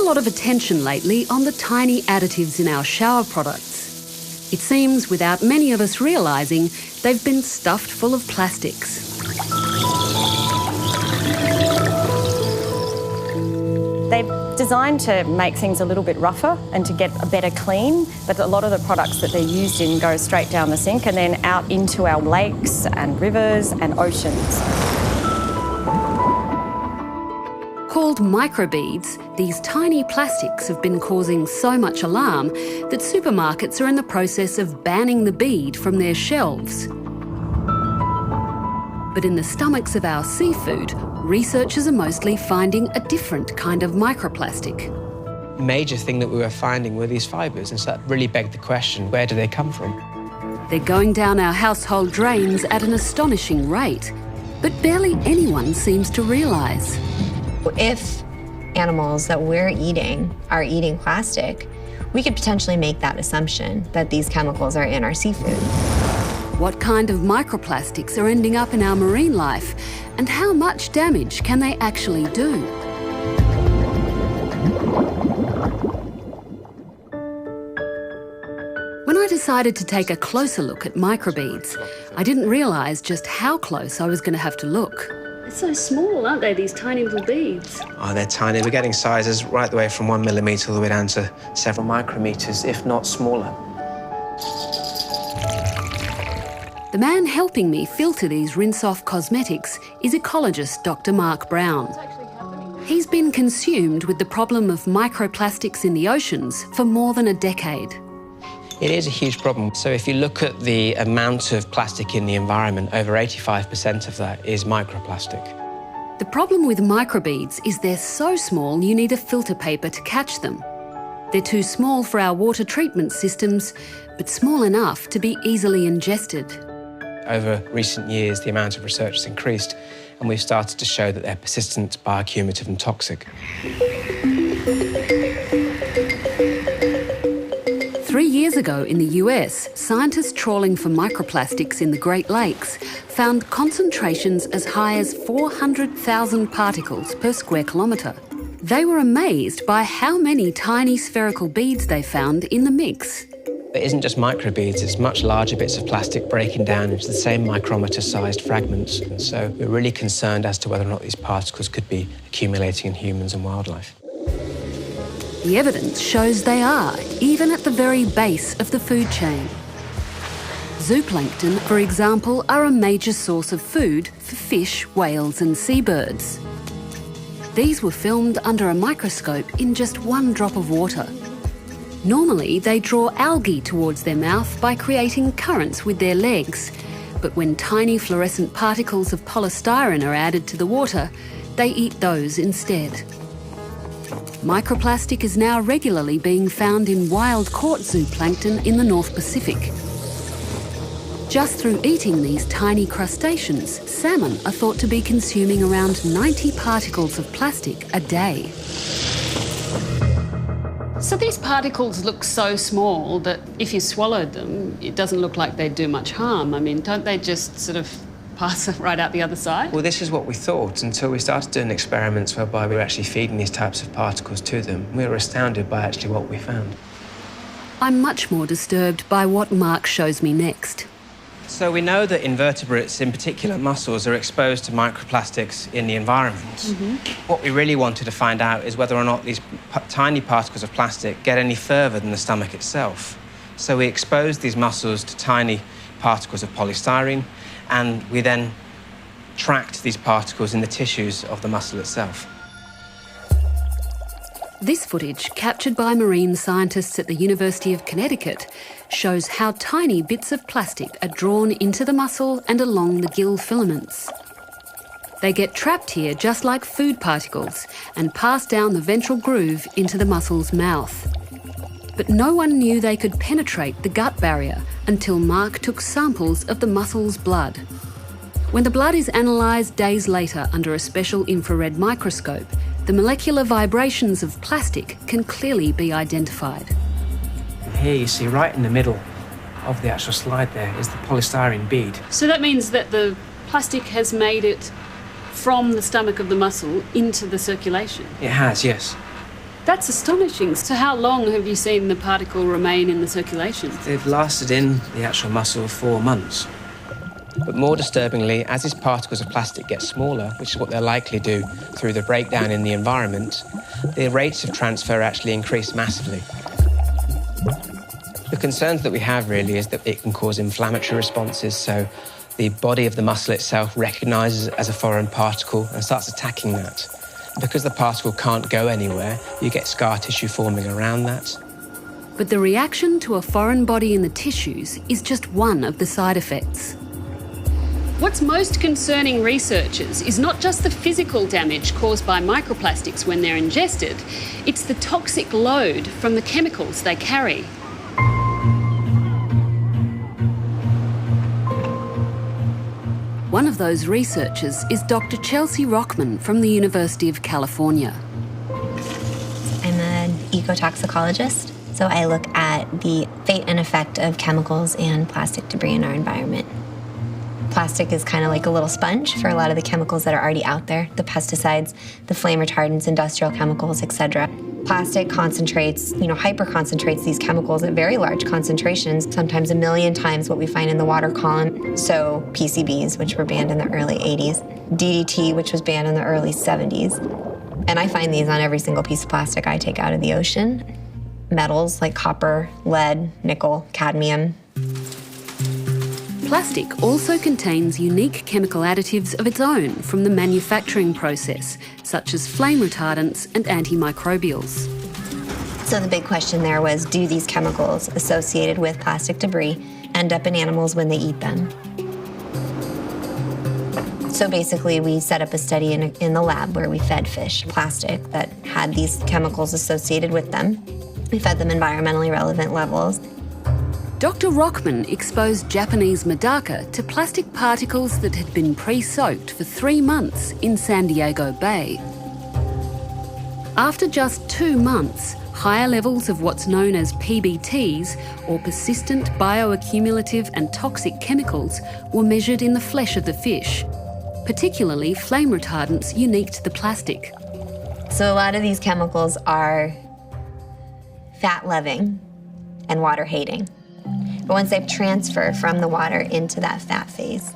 lot of attention lately on the tiny additives in our shower products. It seems, without many of us realising, they've been stuffed full of plastics. They're designed to make things a little bit rougher and to get a better clean, but a lot of the products that they're used in go straight down the sink and then out into our lakes and rivers and oceans. Called microbeads, these tiny plastics have been causing so much alarm that supermarkets are in the process of banning the bead from their shelves. But in the stomachs of our seafood, researchers are mostly finding a different kind of microplastic. Major thing that we were finding were these fibres, and so that really begged the question, where do they come from? They're going down our household drains at an astonishing rate, but barely anyone seems to realise. If animals that we're eating are eating plastic, we could potentially make that assumption that these chemicals are in our seafood. What kind of microplastics are ending up in our marine life, and how much damage can they actually do? When I decided to take a closer look at microbeads, I didn't realise just how close I was going to have to look. They're so small, aren't they, these tiny little beads? Oh, they're tiny. We're getting sizes right the way from 1 millimetre all the way down to several micrometres, if not smaller. The man helping me filter these rinse-off cosmetics is ecologist Dr. Mark Brown. He's been consumed with the problem of microplastics in the oceans for more than a decade. It is a huge problem. So if you look at the amount of plastic in the environment, over 85% of that is microplastic. The problem with microbeads is they're so small you need a filter paper to catch them. They're too small for our water treatment systems, but small enough to be easily ingested. Over recent years, the amount of research has increased, and we've started to show that they're persistent, bioaccumulative and toxic. 3 years ago in the US, scientists trawling for microplastics in the Great Lakes found concentrations as high as 400,000 particles per square kilometre. They were amazed by how many tiny spherical beads they found in the mix. It isn't just microbeads, it's much larger bits of plastic breaking down into the same micrometre-sized fragments. And so we're really concerned as to whether or not these particles could be accumulating in humans and wildlife. The evidence shows they are, even at the very base of the food chain. Zooplankton, for example, are a major source of food for fish, whales and seabirds. These were filmed under a microscope in just one drop of water. Normally, they draw algae towards their mouth by creating currents with their legs. But when tiny fluorescent particles of polystyrene are added to the water, they eat those instead. Microplastic is now regularly being found in wild-caught zooplankton in the North Pacific. Just through eating these tiny crustaceans, salmon are thought to be consuming around 90 particles of plastic a day. So these particles look so small that if you swallowed them, it doesn't look like they'd do much harm. I mean, don't they just sort of pass right out the other side? Well, this is what we thought until we started doing experiments whereby we were actually feeding these types of particles to them. We were astounded by actually what we found. I'm much more disturbed by what Mark shows me next. So we know that invertebrates, in particular mussels, are exposed to microplastics in the environment. What we really wanted to find out is whether or not these tiny particles of plastic get any further than the stomach itself. So we exposed these mussels to tiny particles of polystyrene, and we then tracked these particles in the tissues of the mussel itself. This footage, captured by marine scientists at the University of Connecticut, shows how tiny bits of plastic are drawn into the mussel and along the gill filaments. They get trapped here just like food particles and pass down the ventral groove into the mussel's mouth. But no one knew they could penetrate the gut barrier until Mark took samples of the mussel's blood. When the blood is analysed days later under a special infrared microscope, the molecular vibrations of plastic can clearly be identified. Here you see right in the middle of the actual slide there is the polystyrene bead. So that means that the plastic has made it from the stomach of the mussel into the circulation? It has, yes. That's astonishing. So how long have you seen the particle remain in the circulation? They've lasted in the actual muscle for 4 months. But more disturbingly, as these particles of plastic get smaller, which is what they'll likely do through the breakdown in the environment, the rates of transfer actually increase massively. The concerns that we have really is that it can cause inflammatory responses, so the body of the muscle itself recognises it as a foreign particle and starts attacking that. Because the particle can't go anywhere, you get scar tissue forming around that. But the reaction to a foreign body in the tissues is just one of the side effects. What's most concerning researchers is not just the physical damage caused by microplastics when they're ingested, it's the toxic load from the chemicals they carry. One of those researchers is Dr. Chelsea Rockman from the University of California. I'm an ecotoxicologist, so I look at the fate and effect of chemicals and plastic debris in our environment. Plastic is kind of like a little sponge for a lot of the chemicals that are already out there, the pesticides, the flame retardants, industrial chemicals, etc. Plastic concentrates, hyperconcentrates these chemicals at very large concentrations, sometimes 1 million times what we find in the water column. So PCBs, which were banned in the early 80s, DDT, which was banned in the early 70s. And I find these on every single piece of plastic I take out of the ocean. Metals like copper, lead, nickel, cadmium. Plastic also contains unique chemical additives of its own from the manufacturing process, such as flame retardants and antimicrobials. So the big question there was, do these chemicals associated with plastic debris end up in animals when they eat them? So basically we set up a study in the lab where we fed fish plastic that had these chemicals associated with them. We fed them environmentally relevant levels. Dr. Rockman exposed Japanese Medaka to plastic particles that had been pre-soaked for 3 months in San Diego Bay. After just 2 months, higher levels of what's known as PBTs, or persistent bioaccumulative and toxic chemicals, were measured in the flesh of the fish, particularly flame retardants unique to the plastic. So a lot of these chemicals are fat-loving and water-hating. But once they transfer from the water into that fat phase,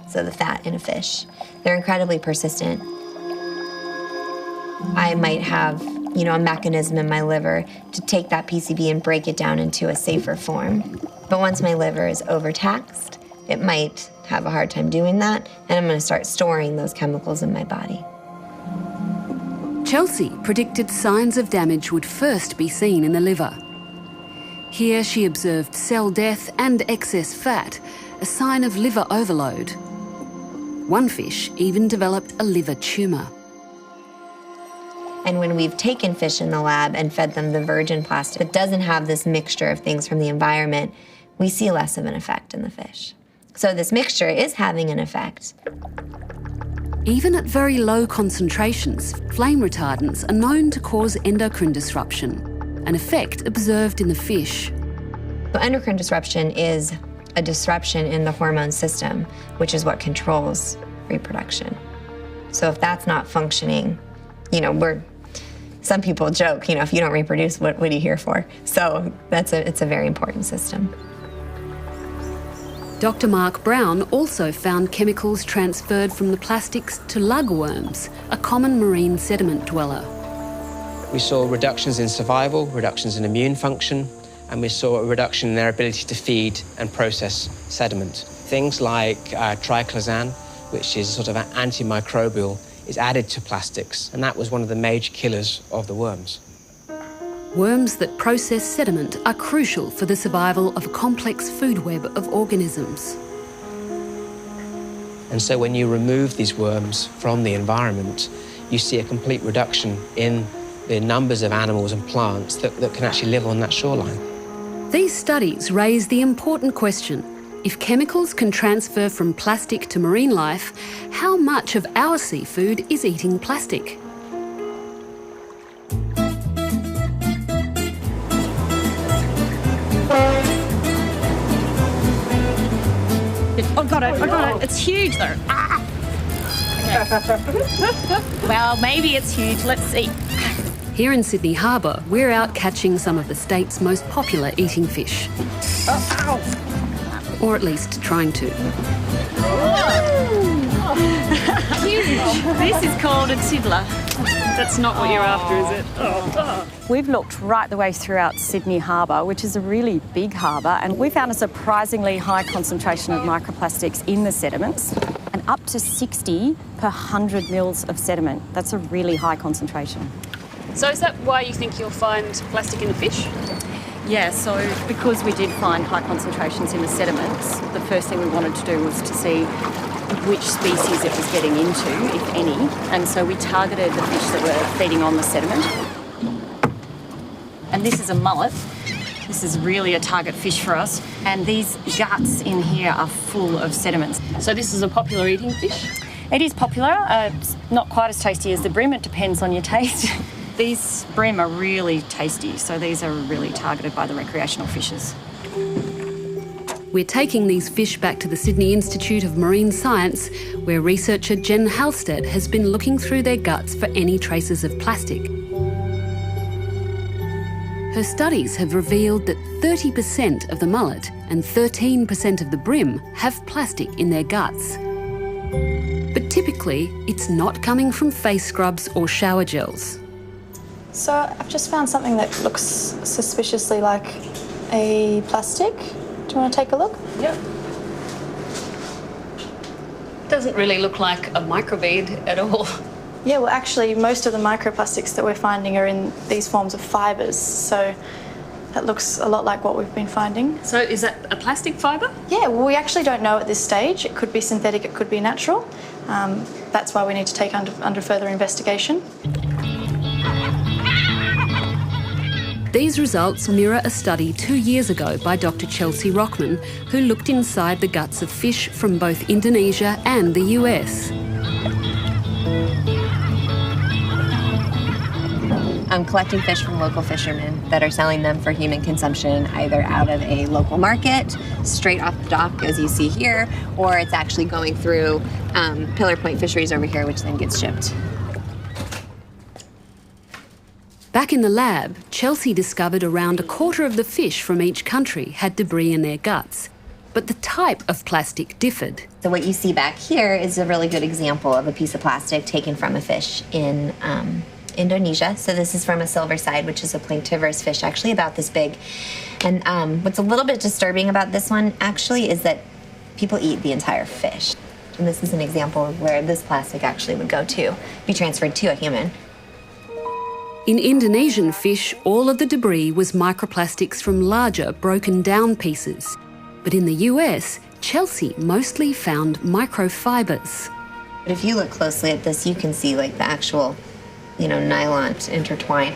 so the fat in a fish, they're incredibly persistent. I might have, a mechanism in my liver to take that PCB and break it down into a safer form. But once my liver is overtaxed, it might have a hard time doing that, and I'm going to start storing those chemicals in my body. Chelsea predicted signs of damage would first be seen in the liver. Here she observed cell death and excess fat, a sign of liver overload. One fish even developed a liver tumour. And when we've taken fish in the lab and fed them the virgin plastic that doesn't have this mixture of things from the environment, we see less of an effect in the fish. So this mixture is having an effect. Even at very low concentrations, flame retardants are known to cause endocrine disruption, an effect observed in the fish. So endocrine disruption is a disruption in the hormone system, which is what controls reproduction. So if that's not functioning, some people joke, if you don't reproduce, what are you here for? So it's a very important system. Dr. Mark Brown also found chemicals transferred from the plastics to lugworms, a common marine sediment dweller. We saw reductions in survival, reductions in immune function, and we saw a reduction in their ability to feed and process sediment. Things like triclosan, which is sort of an antimicrobial, is added to plastics, and that was one of the major killers of the worms. Worms that process sediment are crucial for the survival of a complex food web of organisms. And so when you remove these worms from the environment, you see a complete reduction in the numbers of animals and plants that can actually live on that shoreline. These studies raise the important question: if chemicals can transfer from plastic to marine life, how much of our seafood is eating plastic? I got it. It's huge though. Okay. Well, maybe it's huge. Let's see. Here in Sydney Harbour, we're out catching some of the state's most popular eating fish. Or at least trying to. This is called a tiddler. That's not what you're after, is it? We've looked right the way throughout Sydney Harbour, which is a really big harbour, and we found a surprisingly high concentration of microplastics in the sediments, and up to 60 per 100 mils of sediment. That's a really high concentration. So is that why you think you'll find plastic in the fish? Yeah, so because we did find high concentrations in the sediments, the first thing we wanted to do was to see which species it was getting into, if any, and so we targeted the fish that were feeding on the sediment. And this is a mullet. This is really a target fish for us, and these guts in here are full of sediments. So this is a popular eating fish? It is popular. It's not quite as tasty as the bream. It depends on your taste. These bream are really tasty, so these are really targeted by the recreational fishers. We're taking these fish back to the Sydney Institute of Marine Science, where researcher Jen Halstead has been looking through their guts for any traces of plastic. Her studies have revealed that 30% of the mullet and 13% of the bream have plastic in their guts. But typically, it's not coming from face scrubs or shower gels. So I've just found something that looks suspiciously like a plastic. Do you want to take a look? Yep. Doesn't really look like a microbead at all. Yeah, well actually most of the microplastics that we're finding are in these forms of fibres, so that looks a lot like what we've been finding. So is that a plastic fibre? Yeah, well we actually don't know at this stage. It could be synthetic, it could be natural. That's why we need to take under further investigation. These results mirror a study 2 years ago by Dr. Chelsea Rockman, who looked inside the guts of fish from both Indonesia and the US. I'm collecting fish from local fishermen that are selling them for human consumption, either out of a local market, straight off the dock, as you see here, or it's actually going through Pillar Point Fisheries over here, which then gets shipped. Back in the lab, Chelsea discovered around a quarter of the fish from each country had debris in their guts. But the type of plastic differed. So what you see back here is a really good example of a piece of plastic taken from a fish in Indonesia. So this is from a silverside, which is a planktivorous fish, actually about this big. And what's a little bit disturbing about this one, actually, is that people eat the entire fish. And this is an example of where this plastic actually would go to, be transferred to a human. In Indonesian fish, all of the debris was microplastics from larger, broken down pieces. But in the US, Chelsea mostly found microfibres. But if you look closely at this, you can see like the actual, nylon intertwine.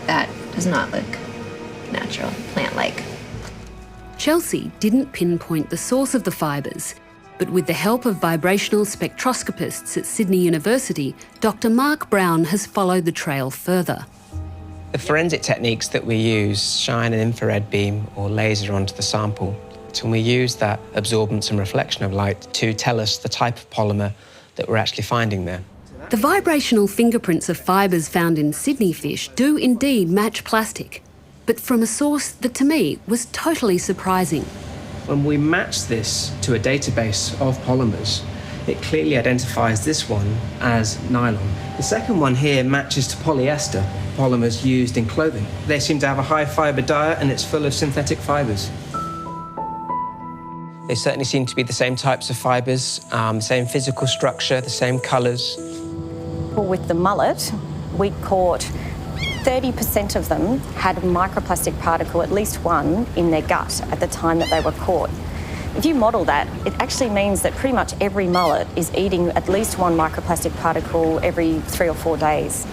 That does not look natural, plant-like. Chelsea didn't pinpoint the source of the fibres, but with the help of vibrational spectroscopists at Sydney University, Dr. Mark Brown has followed the trail further. The forensic techniques that we use shine an infrared beam or laser onto the sample, and we use that absorbance and reflection of light to tell us the type of polymer that we're actually finding there. The vibrational fingerprints of fibres found in Sydney fish do indeed match plastic, but from a source that to me was totally surprising. When we match this to a database of polymers, it clearly identifies this one as nylon. The second one here matches to polyester, polymers used in clothing. They seem to have a high fibre diet and it's full of synthetic fibres. They certainly seem to be the same types of fibres, same physical structure, the same colours. With the mullet, we caught 30% of them had a microplastic particle, at least one, in their gut at the time that they were caught. If you model that, it actually means that pretty much every mullet is eating at least one microplastic particle every 3 or 4 days.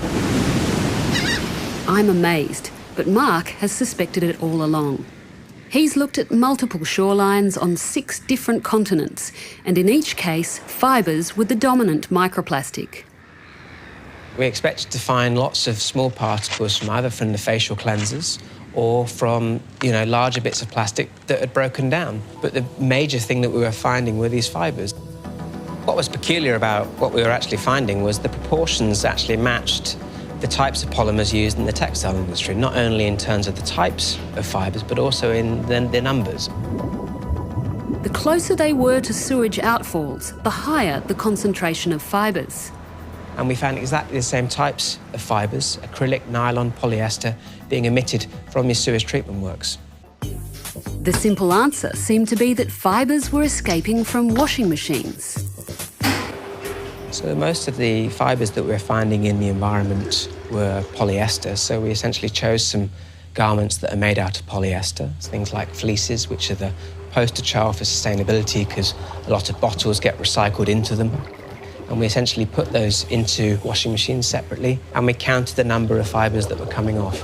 I'm amazed, but Mark has suspected it all along. He's looked at multiple shorelines on 6 different continents, and in each case, fibres were the dominant microplastic. We expected to find lots of small particles from either from the facial cleansers or from, larger bits of plastic that had broken down. But the major thing that we were finding were these fibres. What was peculiar about what we were actually finding was the proportions actually matched the types of polymers used in the textile industry, not only in terms of the types of fibres, but also in their numbers. The closer they were to sewage outfalls, the higher the concentration of fibres. And we found exactly the same types of fibres, acrylic, nylon, polyester, being emitted from your sewage treatment works. The simple answer seemed to be that fibres were escaping from washing machines. So most of the fibres that we're finding in the environment were polyester, so we essentially chose some garments that are made out of polyester, things like fleeces, which are the poster child for sustainability because a lot of bottles get recycled into them. And we essentially put those into washing machines separately, and we counted the number of fibres that were coming off.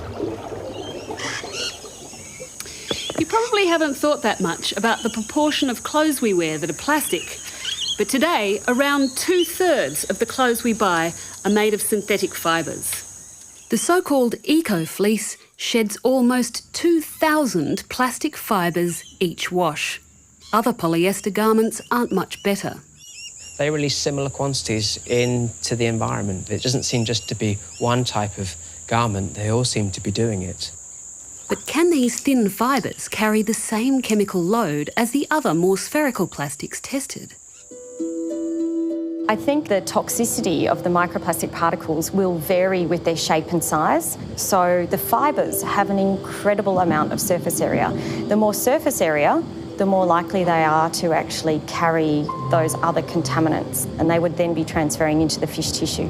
You probably haven't thought that much about the proportion of clothes we wear that are plastic. But today, around 2/3 of the clothes we buy are made of synthetic fibres. The so-called eco-fleece sheds almost 2,000 plastic fibres each wash. Other polyester garments aren't much better. They release similar quantities into the environment. It doesn't seem just to be one type of garment, they all seem to be doing it. But can these thin fibres carry the same chemical load as the other more spherical plastics tested? I think the toxicity of the microplastic particles will vary with their shape and size. So the fibres have an incredible amount of surface area. The more surface area, the more likely they are to actually carry those other contaminants, and they would then be transferring into the fish tissue.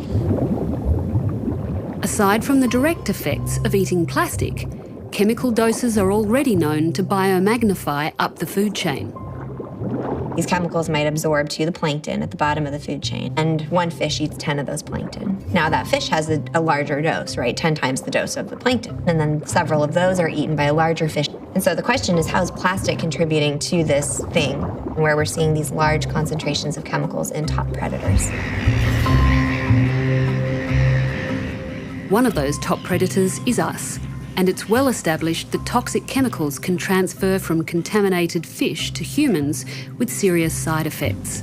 Aside from the direct effects of eating plastic, chemical doses are already known to biomagnify up the food chain. These chemicals might absorb to the plankton at the bottom of the food chain, and one fish eats 10 of those plankton. Now that fish has a larger dose, right? 10 times the dose of the plankton. And then several of those are eaten by a larger fish. And so the question is, how is plastic contributing to this thing where we're seeing these large concentrations of chemicals in top predators? One of those top predators is us, and it's well established that toxic chemicals can transfer from contaminated fish to humans with serious side effects.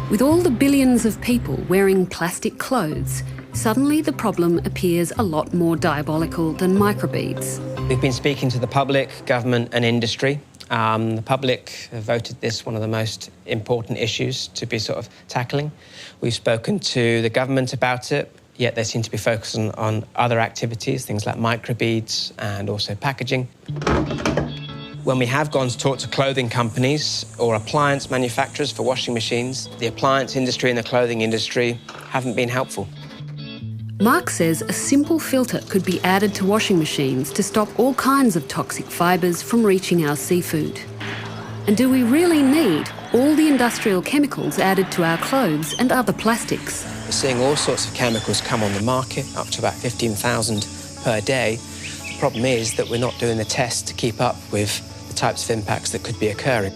With all the billions of people wearing plastic clothes, suddenly the problem appears a lot more diabolical than microbeads. We've been speaking to the public, government and industry. The public have voted this one of the most important issues to be sort of tackling. We've spoken to the government about it, yet they seem to be focusing on other activities, things like microbeads and also packaging. When we have gone to talk to clothing companies or appliance manufacturers for washing machines, the appliance industry and the clothing industry haven't been helpful. Mark says a simple filter could be added to washing machines to stop all kinds of toxic fibres from reaching our seafood. And do we really need all the industrial chemicals added to our clothes and other plastics? We're seeing all sorts of chemicals come on the market, up to about 15,000 per day. The problem is that we're not doing the tests to keep up with the types of impacts that could be occurring.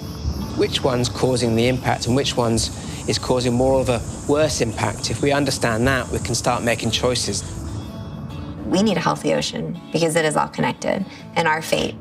Which one's causing the impact and which one's is causing more of a worse impact? If we understand that, we can start making choices. We need a healthy ocean because it is all connected, and our fate